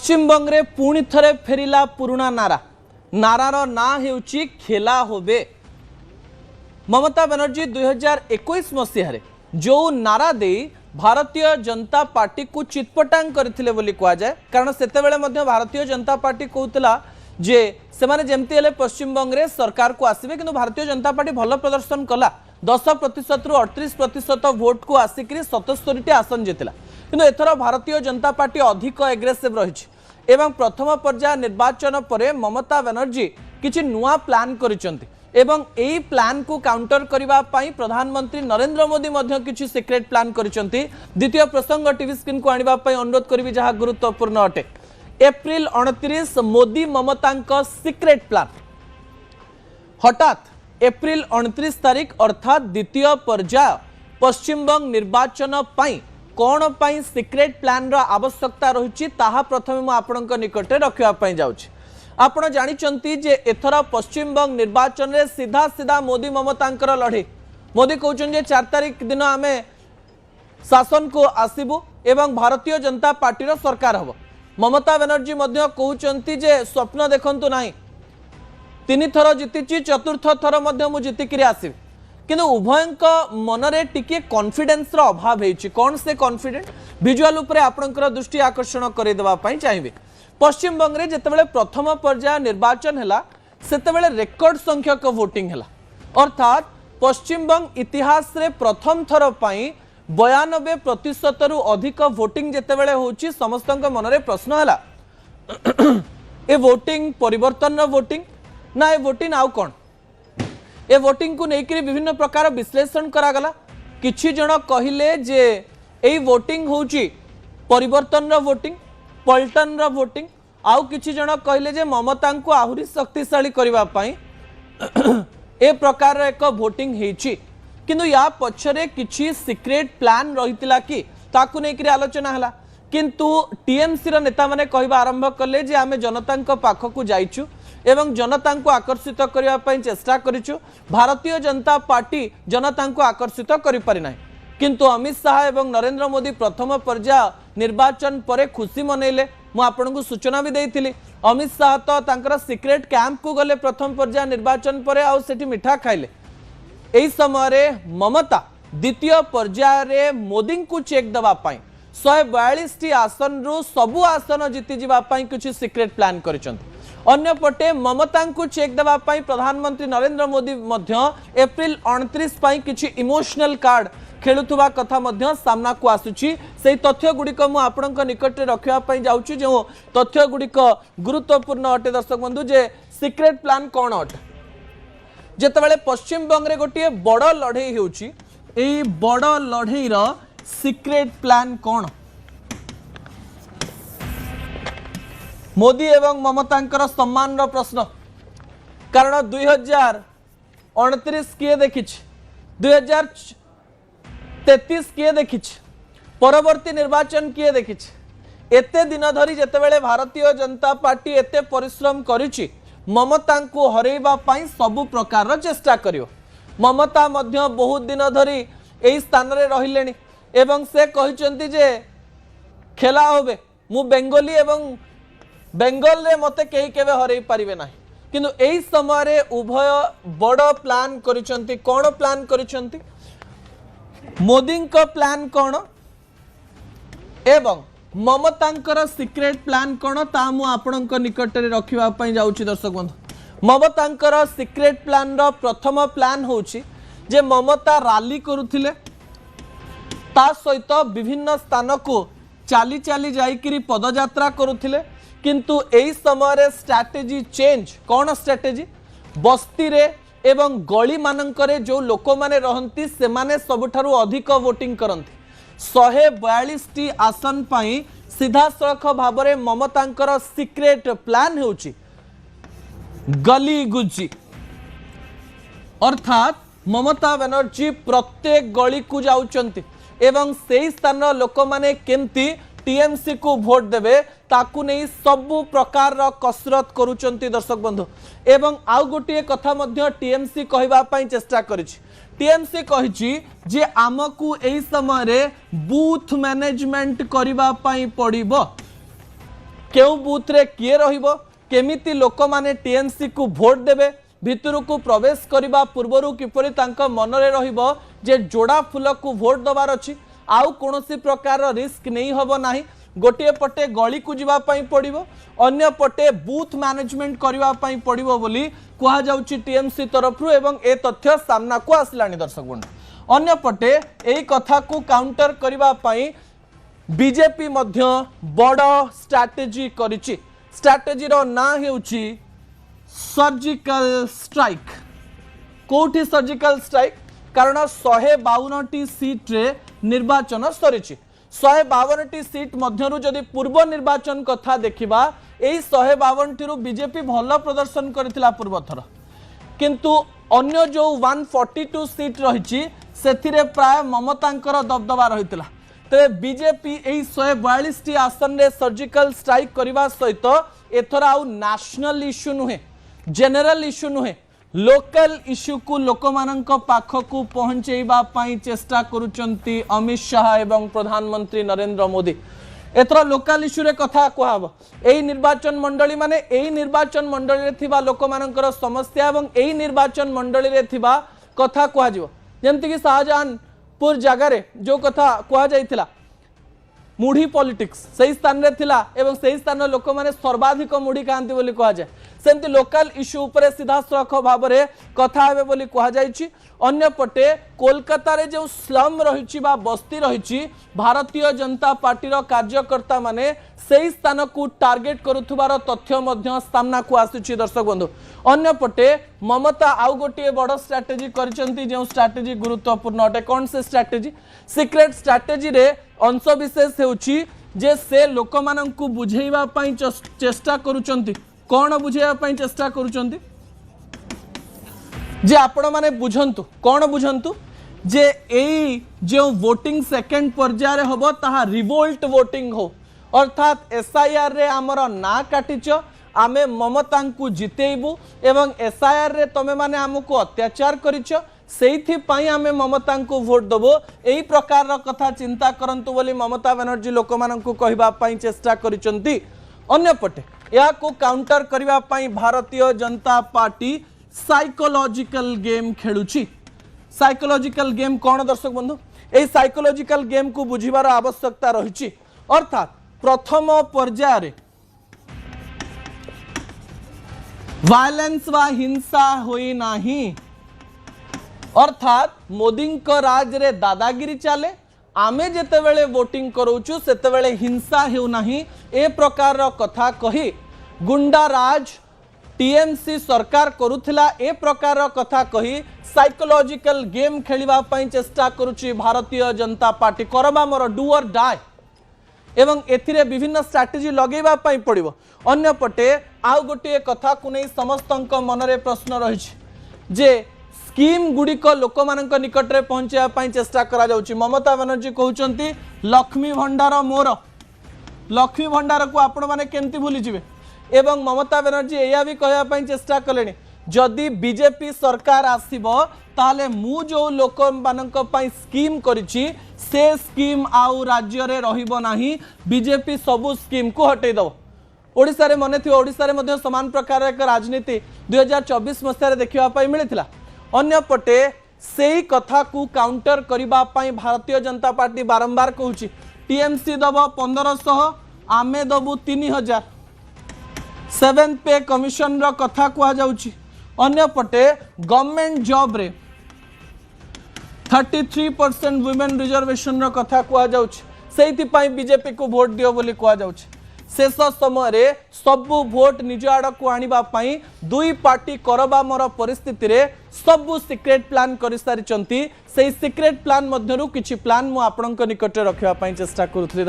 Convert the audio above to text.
पश्चिमबंग रे पुणी थरे फेरिला पुराना नारा नारार ना हेउची खेला होबे। ममता बनर्जी 2021 मसीह जो नारा दे भारतीय जनता पार्टी को चितपटांग करथिले बोली कहा जाए, कारण सेतेबेले मध्य भारतीय जनता पार्टी कहूतला जे सेमाने जेमती हेले पश्चिमबंग रे सरकार को आसीबे, किंतु भारतीय जनता पार्टी भल प्रदर्शन कला 10% रु 38% भोट को आसिक 77 आसन जीतला, किंतु एथर भारतीय जनता पार्टी अधिक एग्रेसिव रही एवं प्रथम पर्याय निर्वाचन पर ममता बनर्जी किछि नुआ प्लान करिसंती एवं एई प्लान को काउंटर करिबा पई प्रधानमंत्री नरेंद्र मोदी मध्य किछि सीक्रेट प्लान करिसंती। द्वितीय प्रसंग टीवी स्क्रीन को आनिबा पई अनुरोध करिवि जहा गुरुत्वपूर्ण अटे। एप्रिल 29 मोदी ममतांक सीक्रेट प्लान हठात एप्रिल 29 तारीख अर्थात द्वितीय पर्याय पश्चिमबंग निर्वाचन पई कौन पाई सीक्रेट प्लान रो आवश्यकता रही ताहा प्रथमे मु आपणक निकटे रखिया पई जाउछि। आपण जानिचंती जे एथर पश्चिमबंग निर्वाचन रे सीधा सीधा मोदी ममतांकर लड़े। मोदी कहउछन जे 4 तारीख दिन आमे शासन को आसीबु एवं भारतीय जनता पार्टी रो सरकार हबो। ममता बनर्जी मध्य कहउछंती जे स्वप्न देखंतु नाही, 3 थर जितिची, चतुर्थ थर मध्य मु जितिकिरी आसीबी, किंतु उभयंक मनरे टिके कॉन्फिडेंस रो अभाव हेछि। कोन से कॉन्फिडेंट विजुअल उपरे आपनकर दृष्टि आकर्षण करे देबा पई चाहिबे। पश्चिम बंग रे जेतेबेले प्रथम पर्याय निर्वाचन हैला सेतेबेले रेकॉर्ड संख्यक वोटिंग हैला, अर्थात पश्चिम बंग इतिहास रे प्रथम थर पई 92% रु अधिक वोटिंग जेतेबेले होछि। समस्तक मनरे प्रश्न हैला ए वोटिंग परिवर्तन रो वोटिंग ना ए वोटिंग आउ कोन। ए वोटिंग को लेकर विभिन्न प्रकार विश्लेषण करागला। किछि जण कहिले जे एई वोटिंग होची परिवर्तन रो वोटिंग, पलटन रो वोटिंग, आउ किछि जण कहिले जे ममता को आहुरी शक्तिशाली करबा पई ए प्रकार एक वोटिंग हेची, किंतु या पछरे किछि सीक्रेट प्लान रहितला कि ताकु लेकर आलोचना हला। किंतु टीएमसी रो नेता माने कहबा आरंभ कले जे आमे जनता पाखकु जाइछु एवं जनता को आकर्षित करने पर चेष्टा करिछु। भारतीय जनता पार्टी जनता को आकर्षित करि पारि नाही, किंतु अमित शाह एवं नरेंद्र मोदी प्रथम पर्याय निर्वाचन पर खुशी मनैले। मु आपनकु सूचना भी देइथिली, अमित शाह तो तांकर सीक्रेट कैंप को गले प्रथम पर्याय निर्वाचन पर आउ सेठी मिठा खाइले। एई समय रे ममता द्वितीय पर्याय रे मोदी को चेक दबा पई 142 आसन रु सबु आसन जीति जिबा पई कुछ सीक्रेट प्लान करिसंती। अन्य पटे ममता को चेक देवा पाई प्रधानमंत्री नरेंद्र मोदी मध्य एप्रिल 29 पाई किछि इमोशनल कार्ड खेलुथुबा कथा मध्य सामना को आसुछि। सेही तथ्य गुड़िक मु आपणक निकट रखिया पाई जाउछि, जो तथ्य गुड़िक गुरुत्वपूर्ण अटे। दर्शक बंधु, जे सीक्रेट प्लान कोन अटे, जेतेबेले पश्चिम बंग रे गोटे बड़ लड़ई हेउछि, एई बड़ लड़ई रो सीक्रेट प्लान कोन? मोदी एवं ममतांकर सम्मान रो प्रश्न, कारण 2029 किए देखि, 2033 किए देखि, परवर्ती निर्वाचन किए देखि। एते दिन धरी जेतेबेले भारतीय जनता पार्टी एते परिश्रम करिछि ममता को हरैबा पई सबु प्रकार रो चेष्टा करियो। ममता मध्य बहुत दिन धरी एई स्थान रे रहिलेनी एवं से कहिसंती जे खेला होबे, मु बेंगोली एवं बेंगल रे मते कहीं केवे हरई पारिबे नाही, किंतु एई समय रे उभय बड़ प्लान करिसंती। कोन प्लान करिसंती? मोदी को प्लान कोन एवं ममतांकर सीक्रेट प्लान कोन ता मु आपणक निकट रे रखिबा पई जाउची। दर्शक बंधु, ममतांकर सीक्रेट प्लान रो प्रथम प्लान होची जे ममता रैली करुथिले, ता सहित विभिन्न स्थान को चाली चाली जाइकिरी पदयात्रा करुथिले, किंतु एई समय रे स्ट्रैटेजी चेंज। कौन स्ट्रैटेजी? बस्ती रे एवं गली मानकरे जो लोक माने रहंती से माने सबठारु अधिक वोटिंग करंती। 142 आसन पाई सीधा सड़क भाव रे ममतांकर सीक्रेट प्लान हेउची गली गुजी, अर्थात ममता बनर्जी प्रत्येक गली को जाउचंती एवं सेई स्थान लोक माने केमती टीएमसी को भोट देवे ताकू नहीं सबु प्रकार कसरत करुचंती। दर्शक बंधु, एवं आउ गोटे कथा मध्य टीएमसी कहबा पई चेष्टा करिछि। टीएमसी कहिछि जे आमकू एई समय रे बूथ मैनेजमेंट करबा पई पड़िबो। केउ बूथ रे किए रहिबो केमिति लोक माने टीएमसी को वोट देबे भितर को प्रवेश करने पूर्वर किपरि तांका मन रे रहिबो जे जोड़ा फूल को वोट दबार अछि आउ कोनोसी प्रकार रिस्क नहीं हबो नाही गोटे पटे गली को जीवा पई पड़िबो अन्य पटे बूथ मैनेजमेंट करबा पई पड़िबो बोली कहा जाउछि टीएमसी तरफ एवं ए तथ्य सामना को आसलानी दर्शक बंधु अन्य पटे एई कथा को काउंटर करबा पई बीजेपी मध्य बड़ स्ट्रैटेजी करिछि स्ट्रैटेजी रो ना हेउछि सर्जिकल स्ट्राइक कोठी सर्जिकल स्ट्राइक कारण 152टी सीट रे निर्वाचन सरिछि 152टी सीट मध्यरु जदि पूर्व निर्वाचन कथा देखिबा एई 152 रु बीजेपी भल प्रदर्शन करथिला पूर्व थर किंतु अन्य जो 142 सीट रहिछि सेथिरे प्राय ममतांकर दबदबा रहितला तेरे बीजेपी एई 142 टी आसन रे सर्जिकल स्ट्राइक करबा सहित एथर आउ नेशनल इश्यू नुहे जनरल इश्यू नुहे लोकल इश्यू को लोक मानक पाखकू पहुंचेबा पई चेष्टा करूचंती अमित शाह एवं प्रधानमंत्री नरेंद्र मोदी एथर लोकल इश्यू रे कथा कहब एई निर्वाचन मंडली माने एई निर्वाचन मंडली रे थिबा लोक मानकर समस्या एवं एई निर्वाचन मंडली रे थिबा कथा कह जिवो जेमति कि शाहजहानपुर जगह रे जो कथा कह जाइथिला मुढ़ी पॉलिटिक्स सही स्थान रे थिला एवं सही स्थान लोक माने सर्वाधिक मुढ़ी खांती बोली कह जाय सेमती लोकल इश्यू उपरे सीधा सड़क भाव में कथा हेबे बोली कह जायछि अन्य पटे कोलकाता रे जो स्लम रहिछि बा बस्ती रहिछि भारतीय जनता पार्टी रो कार्यकर्ता माने सही स्थान को टार्गेट करुथुबार तथ्य मध्य सामना को आसुछि दर्शक बंधु अन्य पटे ममता आउ गोटे बड़ स्ट्रैटेजी करिसंती जो स्ट्रैटेजी गुरुत्वपूर्ण अटे कौन से स्ट्रैटेजी सीक्रेट स्ट्रैटेजी रे अंश विशेष हेउछि जे से लोक माननकु बुझेइबा पई चेष्टा करूचंती कौन बुझेइबा चेष्टा करूचंती जे आपण माने बुझंतु कौन बुझंतु जे एई जो वोटिंग सेकंड पर्याय हबो ताहा रिवोल्ट वोटिंग हो अर्थात एसआईआर रे हमर ना काटिच आमे ममता को जितेबू एवं एसआईआर रे तमे माने हमको अत्याचार करिच सेइथि पई आमे ममता को वोट दबो एई प्रकार कथा चिंता करंतु बोली ममता बनर्जी लोक माननकु कहबा पई चेष्टा करिसंती अन्य पटे या को काउंटर करबा पई भारतीय जनता पार्टी साइकोलॉजिकल गेम खेलुची साइकोलॉजिकल गेम कौन दर्शक बंधु ए साइकोलॉजिकल गेम को बुझिबार आवश्यकता रहिछि अर्थात प्रथम पर्याय रे वायलेंस वा हिंसा होई नाही अर्थात मोदी राज रे दादागिरी चले आमे जेते बेले वोटिंग करूचु सेते बेले हिंसा हेउ नाही ए प्रकार कथा कही गुंडा राज टीएमसी सरकार करुथिला ए प्रकार कथा कही साइकोलॉजिकल गेम खेलिबा पई चेष्टा करूची भारतीय जनता पार्टी करबा मोर डू और डाई एवं एथिरे विभिन्न स्ट्रैटेजी लगेबा पई पड़िबो अन्य पटे आउ गोटे कथा को नै समस्तंक मनरे प्रश्न रहिछि जे स्कीम गुड़िक लोक मानक निकट रे पहुंचा पई चेष्टा करा जाउची ममता बनर्जी कहउचंती लक्ष्मी भंडार मोर लक्ष्मी भंडार को आपण माने केमती भूली जिवे एवं ममता बनर्जी एया भी कहया पई चेष्टा कलेनी जदि बीजेपी सरकार आसीबो ताले मु जो लोक मानक पई स्कीम करिछि से स्कीम आउ राज्य रे रहिबो नाही बीजेपी सबु स्कीम को हटै दबो ओडिसा रे मने थि ओडिसा रे मध्ये समान प्रकार एक राजनीति 2024 मसिया रे देखिबा पई मिलिथिला अन्य पटे सेही कथा को काउंटर करिबा पई भारतीय जनता पार्टी बारंबार कहूची टीएमसी दबो 1500 आमे दबु 3000 7th पे कमिशन रो कथा कहा जाउची अन्य पटे गवर्नमेंट जॉब रे 33% वुमेन रिजर्वेशन रो कथा कहा जाउची सेहिति पई बीजेपी को वोट दियो बोली कहा जाउची शेष समय रे सबु वोट निज आड़ को आनिबा पई दुई पार्टी करबा मोर परिस्थिति रे सबु सीक्रेट प्लान करि सारिचंती सेही सीक्रेट प्लान मध्यरु किछि प्लान मु आपनक निकट रे रखिबा पई चेष्टा करूथि।